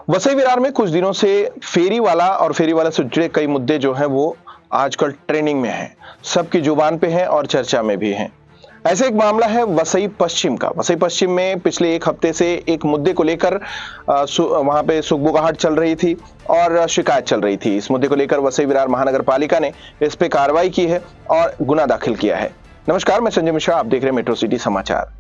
वसई विरार में कुछ दिनों से फेरी वाला और फेरी वाला से जुड़े कई मुद्दे जो हैं वो आजकल ट्रेंडिंग में हैं, सबकी जुबान पे हैं और चर्चा में भी हैं। ऐसे एक मामला है वसई पश्चिम का। वसई पश्चिम में पिछले एक हफ्ते से एक मुद्दे को लेकर वहां पे सुगबुगाहट चल रही थी और शिकायत चल रही थी। इस मुद्दे को लेकर वसई विरार महानगर पालिका ने इस पे कार्रवाई की है और गुना दाखिल किया है। नमस्कार, मैं संजय मिश्रा, आप देख रहे हैं मेट्रो सिटी समाचार।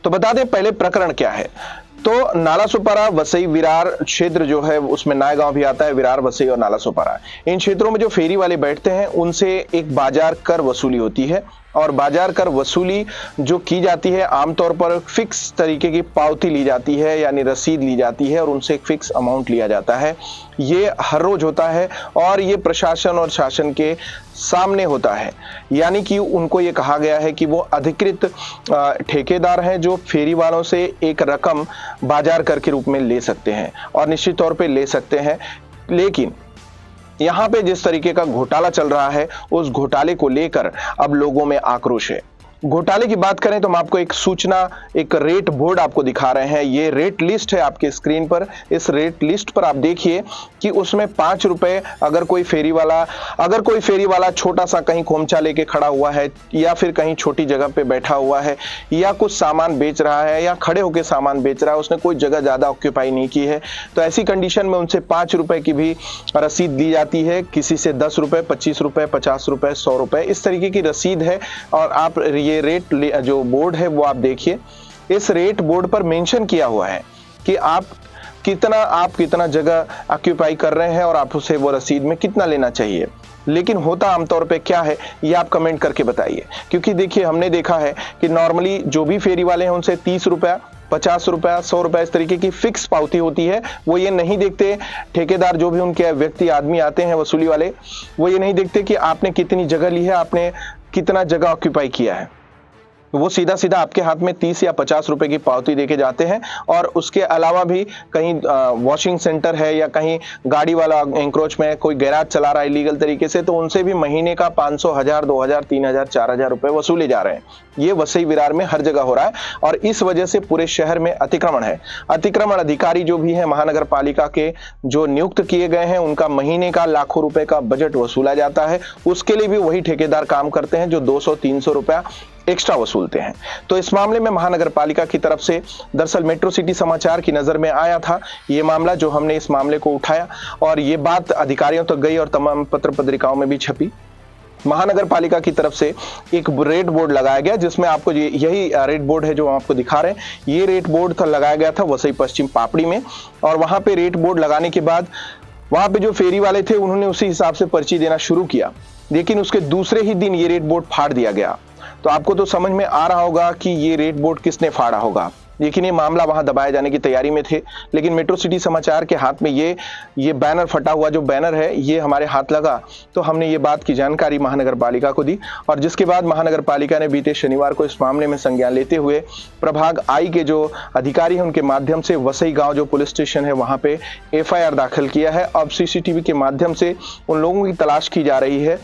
तो बता दें पहले प्रकरण क्या है। तो नालासोपारा वसई विरार क्षेत्र जो है उसमें नाय गांव भी आता है। विरार, वसई और नालासोपारा, इन क्षेत्रों में जो फेरी वाले बैठते हैं उनसे एक बाजार कर वसूली होती है और बाजार कर वसूली जो की जाती है आमतौर पर फिक्स तरीके की पावती ली जाती है, यानी रसीद ली जाती है और उनसे एक फिक्स अमाउंट लिया जाता है। ये हर रोज होता है और ये प्रशासन और शासन के सामने होता है, यानी कि उनको ये कहा गया है कि वो अधिकृत ठेकेदार हैं जो फेरी वालों से एक रकम बाजार कर के रूप में ले सकते हैं और निश्चित तौर पे ले सकते हैं। लेकिन यहाँ पे जिस तरीके का घोटाला चल रहा है उस घोटाले को लेकर अब लोगों में आक्रोश है। घोटाले की बात करें तो हम आपको एक सूचना, एक रेट बोर्ड आपको दिखा रहे हैं। ये रेट लिस्ट है आपके स्क्रीन पर। इस रेट लिस्ट पर आप देखिए कि उसमें 5 रुपए अगर कोई फेरी वाला छोटा सा कहीं खोमचा लेके खड़ा हुआ है या फिर कहीं छोटी जगह पे बैठा हुआ है या कुछ सामान बेच रहा है या खड़े होकर सामान बेच रहा है, उसने कोई जगह ज्यादा ऑक्यूपाई नहीं की है, तो ऐसी कंडीशन में उनसे 5 रुपए की भी रसीद ली जाती है। किसी से 10 रुपए, 25 रुपए, 50 रुपए, 100 रुपए, इस तरीके की रसीद है। और आप ये रेट जो बोर्ड है वो आप देखिए। इस रेट बोर्ड पर मेंशन किया हुआ है कि आप कितना जगह ऑक्यूपाई कर रहे हैं और आप उसे वो रसीद में कितना लेना चाहिए। लेकिन होता आमतौर पे क्या है ये आप कमेंट करके बताइए, क्योंकि देखिए हमने देखा है कि नॉर्मली जो भी फेरी वाले हैं उनसे 30 रुपया, 50 रुपया, 100 रुपया इस तरीके की फिक्स पावती होती है। वो ये नहीं देखते, ठेकेदार जो भी उनके व्यक्ति आदमी आते हैं वसूली वाले, वो ये नहीं देखते कि आपने कितनी जगह ली है, आपने कितना जगह ऑक्यूपाई किया है। वो सीधा सीधा आपके हाथ में 30 या 50 रुपए की पावती देके जाते हैं। और उसके अलावा भी कहीं वॉशिंग सेंटर है या कहीं गाड़ी वाला एंक्रोच में कोई गैराज चला रहा है इलीगल तरीके से, तो उनसे भी महीने का 500, 1000, 2000, 3000, 4000 रुपए वसूले जा रहे हैं। ये वसई विरार में हर जगह हो रहा है और इस वजह से पूरे शहर में अतिक्रमण है। अतिक्रमण अधिकारी जो भी है महानगर पालिका के जो नियुक्त किए गए हैं, उनका महीने का लाखों रुपए का बजट वसूला जाता है। उसके लिए भी वही ठेकेदार काम करते हैं जो 200-300 रुपया एक्स्ट्रा वसूलते हैं। तो इस मामले में महानगर पालिका की तरफ से दरअसल मेट्रो सिटी समाचार की नजर में आया था ये मामला, जो हमने इस मामले को उठाया और ये बात अधिकारियों तक गई और तमाम पत्र पत्रिकाओं में भी छपी। महानगर पालिका की तरफ से एक रेट बोर्ड लगाया गया जिसमें आपको यही रेट बोर्ड है जो हम आपको दिखा रहे हैं। ये रेट बोर्ड लगाया गया था वसई पश्चिम पापड़ी में और वहां पे रेट बोर्ड लगाने के बाद वहां पे जो फेरी वाले थे उन्होंने उसी हिसाब से पर्ची देना शुरू किया। लेकिन उसके दूसरे ही दिन ये रेट बोर्ड फाड़ दिया गया। तो आपको तो समझ में आ रहा होगा कि ये रेट बोर्ड किसने फाड़ा होगा। लेकिन ये मामला वहां दबाए जाने की तैयारी में थे। लेकिन मेट्रो सिटी समाचार के हाथ में ये बैनर, फटा हुआ जो बैनर है, ये हमारे हाथ लगा तो हमने ये बात की जानकारी महानगर पालिका को दी और जिसके बाद महानगर पालिका ने बीते शनिवार को इस मामले में संज्ञान लेते हुए प्रभाग आई के जो अधिकारी हैं उनके माध्यम से वसई गांव जो पुलिस स्टेशन है वहां पे FIR दाखिल किया है। अब CCTV के माध्यम से उन लोगों की तलाश की जा रही है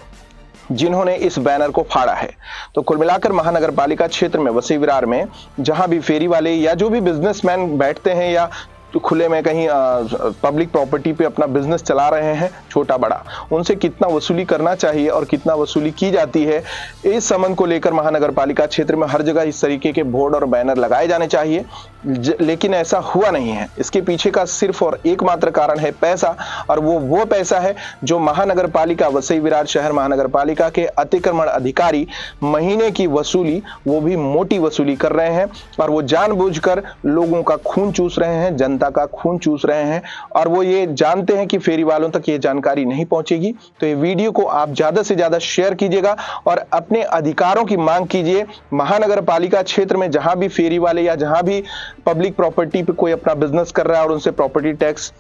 जिन्होंने इस बैनर को फाड़ा है। तो कुल मिलाकर महानगर पालिका क्षेत्र में वसई विरार में जहां भी फेरी वाले या जो भी बिजनेसमैन बैठते हैं या तो खुले में कहीं पब्लिक प्रॉपर्टी पे अपना बिजनेस चला रहे हैं छोटा बड़ा, उनसे कितना वसूली करना चाहिए और कितना वसूली की जाती है, इस संबंध को लेकर महानगर पालिका क्षेत्र में हर जगह इस तरीके के बोर्ड और बैनर लगाए जाने चाहिए। लेकिन ऐसा हुआ नहीं है। इसके पीछे का सिर्फ और एकमात्र कारण है पैसा, और वो पैसा है जो महानगर पालिका वसई विरार शहर महानगर पालिका के अतिक्रमण अधिकारी महीने की वसूली, वो भी मोटी वसूली कर रहे हैं और वो जानबूझकर लोगों का खून चूस रहे हैं, जनता का खून चूस रहे हैं और वो ये जानते हैं कि फेरी वालों तक ये जानकारी नहीं पहुंचेगी। तो ये वीडियो को आप ज्यादा से ज्यादा शेयर कीजिएगा और अपने अधिकारों की मांग कीजिए। महानगर पालिका क्षेत्र में जहां भी फेरी वाले या जहां भी पब्लिक प्रॉपर्टी पे कोई अपना बिजनेस कर रहा है और उनसे प्रॉपर्टी टैक्स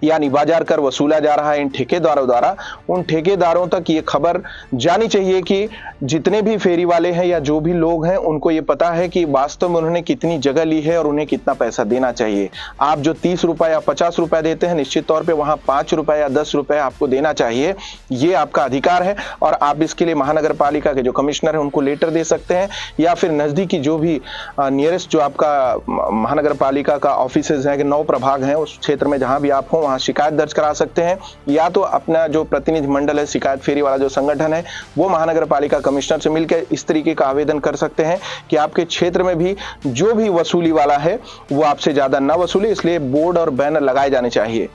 यानी बाजार कर वसूला जा रहा है इन ठेकेदारों द्वारा, उन ठेकेदारों तक ये खबर जानी चाहिए कि जितने भी फेरी वाले हैं या जो भी लोग हैं उनको ये पता है कि वास्तव में उन्होंने कितनी जगह ली है और उन्हें कितना पैसा देना चाहिए। आप जो 30 रुपए या 50 रुपए देते हैं, निश्चित तौर पे वहां 5 रुपए या 10 रुपए आपको देना चाहिए। ये आपका अधिकार है और आप इसके लिए महानगर पालिका के जो कमिश्नर है उनको लेटर दे सकते हैं या फिर नजदीकी जो भी नियरेस्ट जो आपका महानगर पालिका का ऑफिसेज है, 9 प्रभाग हैं, उस क्षेत्र में जहां भी आप हो वहां शिकायत दर्ज करा सकते हैं, या तो अपना जो प्रतिनिधि मंडल है, शिकायत फेरी वाला जो संगठन है, वो महानगर पालिका कमिश्नर से मिलकर इस तरीके का आवेदन कर सकते हैं कि आपके क्षेत्र में भी जो भी वसूली वाला है वो आपसे ज्यादा ना वसूले, इसलिए बोर्ड और बैनर लगाए जाने चाहिए।